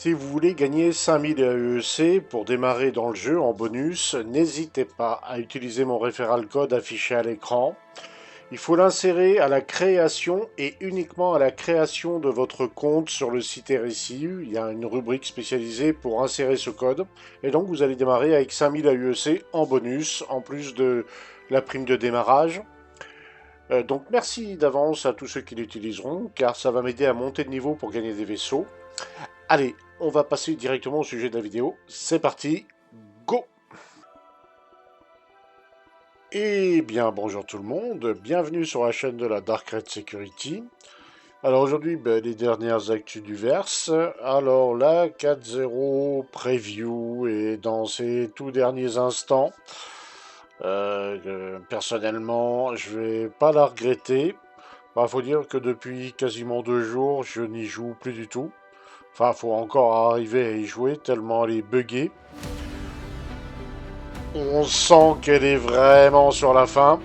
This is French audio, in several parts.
Si vous voulez gagner 5000 AEC pour démarrer dans le jeu en bonus, n'hésitez pas à utiliser mon référal code affiché à l'écran. Il faut l'insérer à la création et uniquement à la création de votre compte sur le site RSI. Il y a une rubrique spécialisée pour insérer ce code. Et donc vous allez démarrer avec 5000 AEC en bonus, en plus de la prime de démarrage. Donc merci d'avance à tous ceux qui l'utiliseront, car ça va m'aider à monter de niveau pour gagner des vaisseaux. Allez, on va passer directement au sujet de la vidéo. C'est parti, go! Eh bien, bonjour tout le monde, bienvenue sur la chaîne de la Dark Red Security. Alors aujourd'hui, les dernières actus du verse. Alors la 4.0 preview est dans ses tout derniers instants. Personnellement, je vais pas la regretter. Faut dire que depuis quasiment 2 jours, je n'y joue plus du tout. Enfin, faut encore arriver à y jouer tellement elle est buggée. On sent qu'elle est vraiment sur la fin.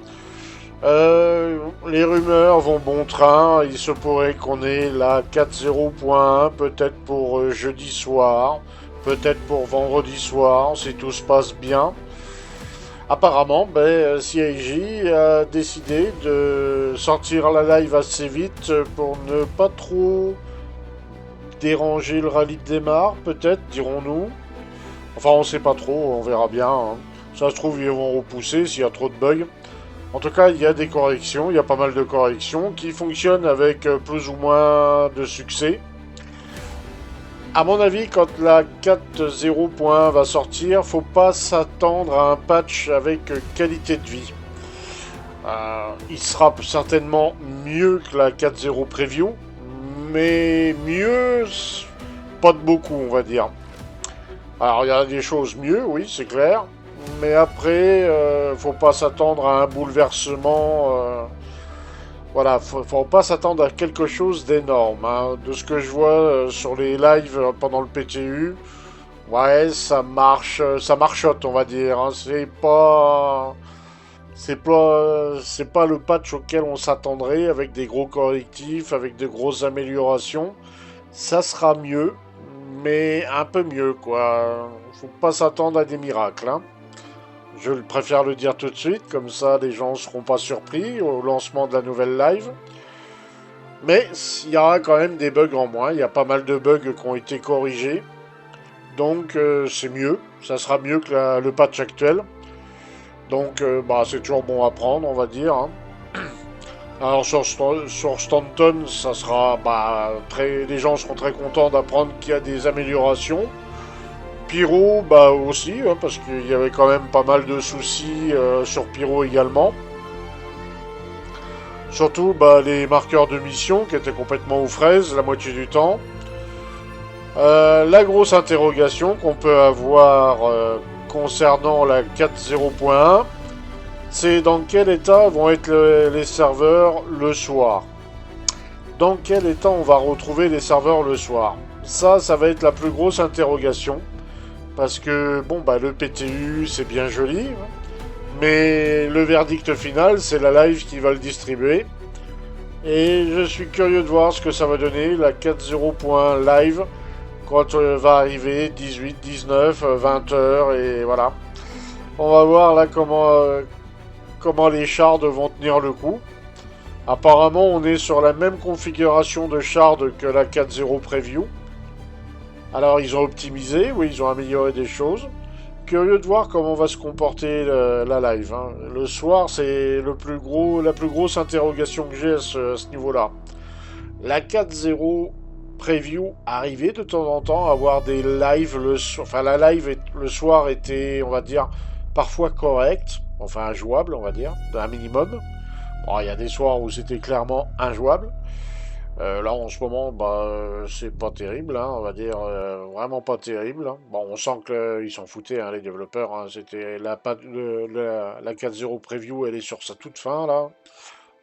Les rumeurs vont bon train. Il se pourrait qu'on ait la 4.0.1 peut-être pour jeudi soir, peut-être pour vendredi soir, si tout se passe bien. Apparemment, CIJ a décidé de sortir la live assez vite pour ne pas trop déranger le rallye de démarre, peut-être, dirons-nous. Enfin, on sait pas trop, on verra bien, hein. Ça se trouve, ils vont repousser s'il y a trop de bugs. En tout cas, il y a des corrections, il y a pas mal de corrections qui fonctionnent avec plus ou moins de succès. À mon avis, quand la 4.0.1 va sortir, faut pas s'attendre à un patch avec qualité de vie. Il sera certainement mieux que la 4.0 preview, mais mieux, pas de beaucoup, on va dire. Alors, il y a des choses mieux, oui, c'est clair. Mais après, faut pas s'attendre à un bouleversement. Voilà, faut pas s'attendre à quelque chose d'énorme, hein. De ce que je vois sur les lives pendant le PTU, ouais, ça marchote, on va dire, hein. C'est pas le patch auquel on s'attendrait, avec des gros correctifs, avec de grosses améliorations. Ça sera mieux, mais un peu mieux, quoi. Faut pas s'attendre à des miracles, hein. Je préfère le dire tout de suite, comme ça les gens ne seront pas surpris au lancement de la nouvelle live. Mais il y aura quand même des bugs en moins, il y a pas mal de bugs qui ont été corrigés. Donc c'est mieux, ça sera mieux que le patch actuel. Donc c'est toujours bon à prendre, on va dire, hein. Alors sur Stanton, ça sera les gens seront très contents d'apprendre qu'il y a des améliorations. Pyro, aussi, hein, parce qu'il y avait quand même pas mal de soucis sur Pyro également. Surtout les marqueurs de mission qui étaient complètement aux fraises la moitié du temps. La grosse interrogation qu'on peut avoir concernant la 4.0.1, c'est dans quel état vont être les serveurs le soir. Dans quel état on va retrouver les serveurs le soir. Ça va être la plus grosse interrogation. Parce que, le PTU, c'est bien joli, mais le verdict final, c'est la live qui va le distribuer. Et je suis curieux de voir ce que ça va donner, la 4.0.live, quand va arriver 18, 19, 20 heures, et voilà. On va voir là comment les shards vont tenir le coup. Apparemment, on est sur la même configuration de shard que la 4.0 preview. Alors, ils ont optimisé, oui, ils ont amélioré des choses. Curieux de voir comment va se comporter la live, hein. Le soir, c'est la plus grosse interrogation que j'ai à ce niveau-là. La 4.0 preview arrivait de temps en temps à avoir des lives le soir. Enfin, la live le soir était, on va dire, parfois correcte, enfin injouable, on va dire, d'un minimum. Bon, il y a des soirs où c'était clairement injouable. Là, en ce moment, c'est pas terrible, hein, on va dire, vraiment pas terrible, hein. Bon, on sent qu'ils s'en foutaient, hein, les développeurs, hein. C'était la 4.0 preview, elle est sur sa toute fin, là.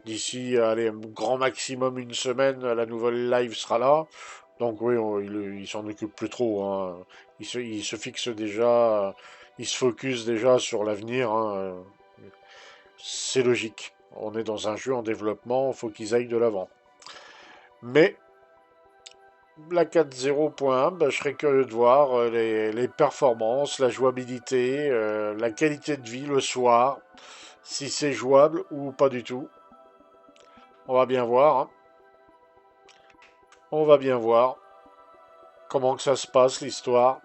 D'ici, allez, grand maximum une semaine, la nouvelle live sera là. Donc oui, il s'en occupe plus trop, hein. Il se fixe déjà, il se focus déjà sur l'avenir, hein. C'est logique. On est dans un jeu en développement, il faut qu'ils aillent de l'avant. Mais la 4.0.1, bah, je serais curieux de voir les performances, la jouabilité, la qualité de vie le soir, si c'est jouable ou pas du tout. On va bien voir, hein. On va bien voir comment que ça se passe l'histoire.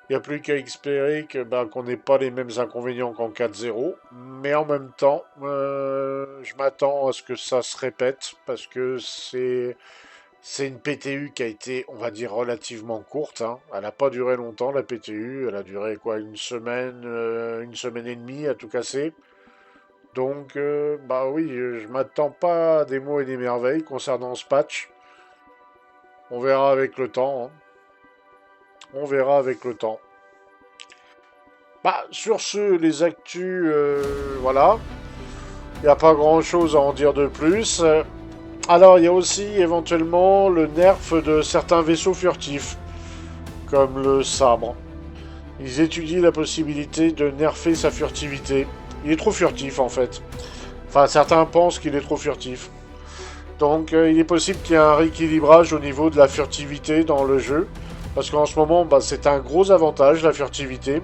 Il n'y a plus qu'à espérer que, bah, qu'on n'ait pas les mêmes inconvénients qu'en 4.0. Mais en même temps, je m'attends à ce que ça se répète parce que c'est une PTU qui a été, on va dire, relativement courte, hein. Elle n'a pas duré longtemps, la PTU. Elle a duré quoi, une semaine et demie à tout casser. Donc, bah oui, je m'attends pas à des mots et des merveilles concernant ce patch. On verra avec le temps, hein. On verra avec le temps. Bah, sur ce, les actus, voilà. Il n'y a pas grand-chose à en dire de plus. Alors, il y a aussi éventuellement le nerf de certains vaisseaux furtifs, comme le sabre. Ils étudient la possibilité de nerfer sa furtivité. Il est trop furtif en fait. Enfin, certains pensent qu'il est trop furtif. Donc, il est possible qu'il y ait un rééquilibrage au niveau de la furtivité dans le jeu. Parce qu'en ce moment, bah, c'est un gros avantage, la furtivité.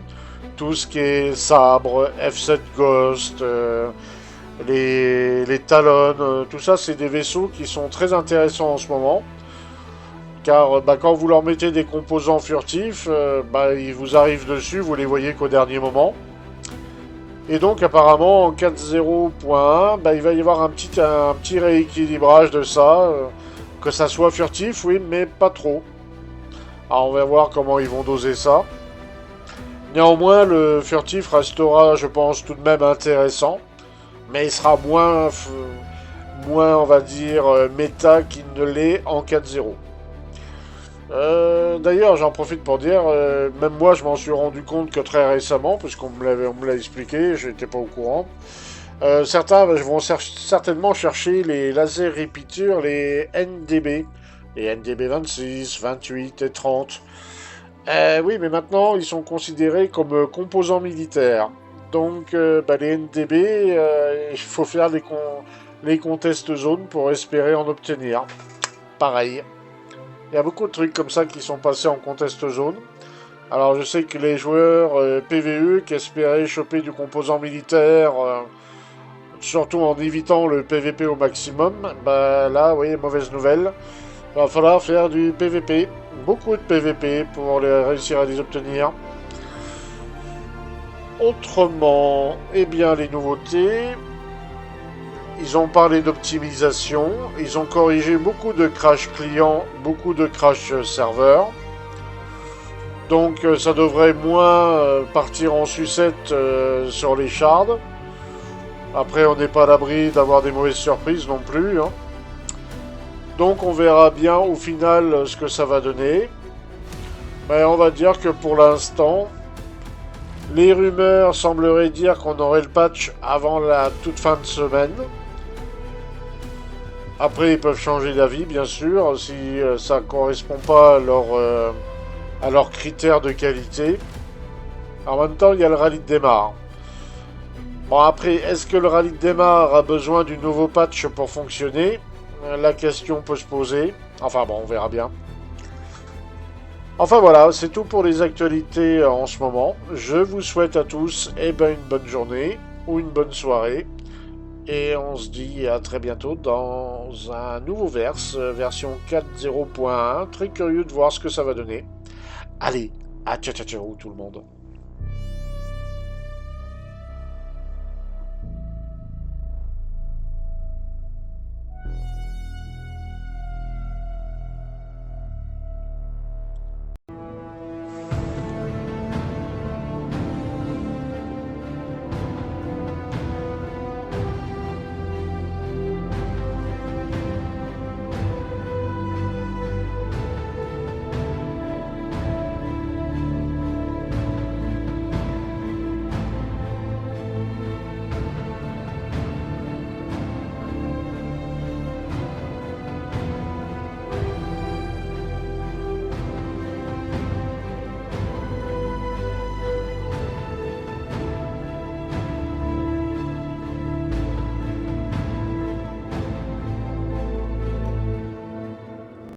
Tout ce qui est sabre, F7 Ghost, les talons, tout ça, c'est des vaisseaux qui sont très intéressants en ce moment. Car bah, quand vous leur mettez des composants furtifs, bah, ils vous arrivent dessus, vous les voyez qu'au dernier moment. Et donc apparemment en 4.0.1, bah, il va y avoir un petit rééquilibrage de ça. Que ça soit furtif, oui, mais pas trop. Alors on va voir comment ils vont doser ça. Néanmoins, le furtif restera, je pense, tout de même intéressant. Mais il sera moins on va dire, méta qu'il ne l'est en 4.0. D'ailleurs, j'en profite pour dire, même moi je m'en suis rendu compte que très récemment, puisqu'on me l'a expliqué, je n'étais pas au courant. Certains vont certainement chercher les lasers repeaters, les NDB, les NDB 26, 28 et 30. Oui, mais maintenant ils sont considérés comme composants militaires. Donc bah, les NDB, il faut faire les contests zones pour espérer en obtenir. Pareil. Il y a beaucoup de trucs comme ça qui sont passés en contest zone. Alors je sais que les joueurs PvE qui espéraient choper du composant militaire, surtout en évitant le PvP au maximum, bah là, oui, mauvaise nouvelle. Il va falloir faire du PvP, beaucoup de PvP pour réussir à les obtenir. Autrement, eh bien les nouveautés, ils ont parlé d'optimisation, ils ont corrigé beaucoup de crash clients, beaucoup de crash serveurs. Donc ça devrait moins partir en sucette sur les shards. Après on n'est pas à l'abri d'avoir des mauvaises surprises non plus, hein. Donc on verra bien au final ce que ça va donner. Mais on va dire que pour l'instant, les rumeurs sembleraient dire qu'on aurait le patch avant la toute fin de semaine. Après, ils peuvent changer d'avis, bien sûr, si ça ne correspond pas à leurs critères de qualité. En même temps, il y a le rallye de démarre. Bon, après, est-ce que le rallye de démarre a besoin du nouveau patch pour fonctionner? La question peut se poser. Enfin bon, on verra bien. Enfin voilà, c'est tout pour les actualités en ce moment. Je vous souhaite à tous une bonne journée ou une bonne soirée. Et on se dit à très bientôt dans un nouveau version 4.0.1. Très curieux de voir ce que ça va donner. Allez, à ciao ciao ciao tout le monde.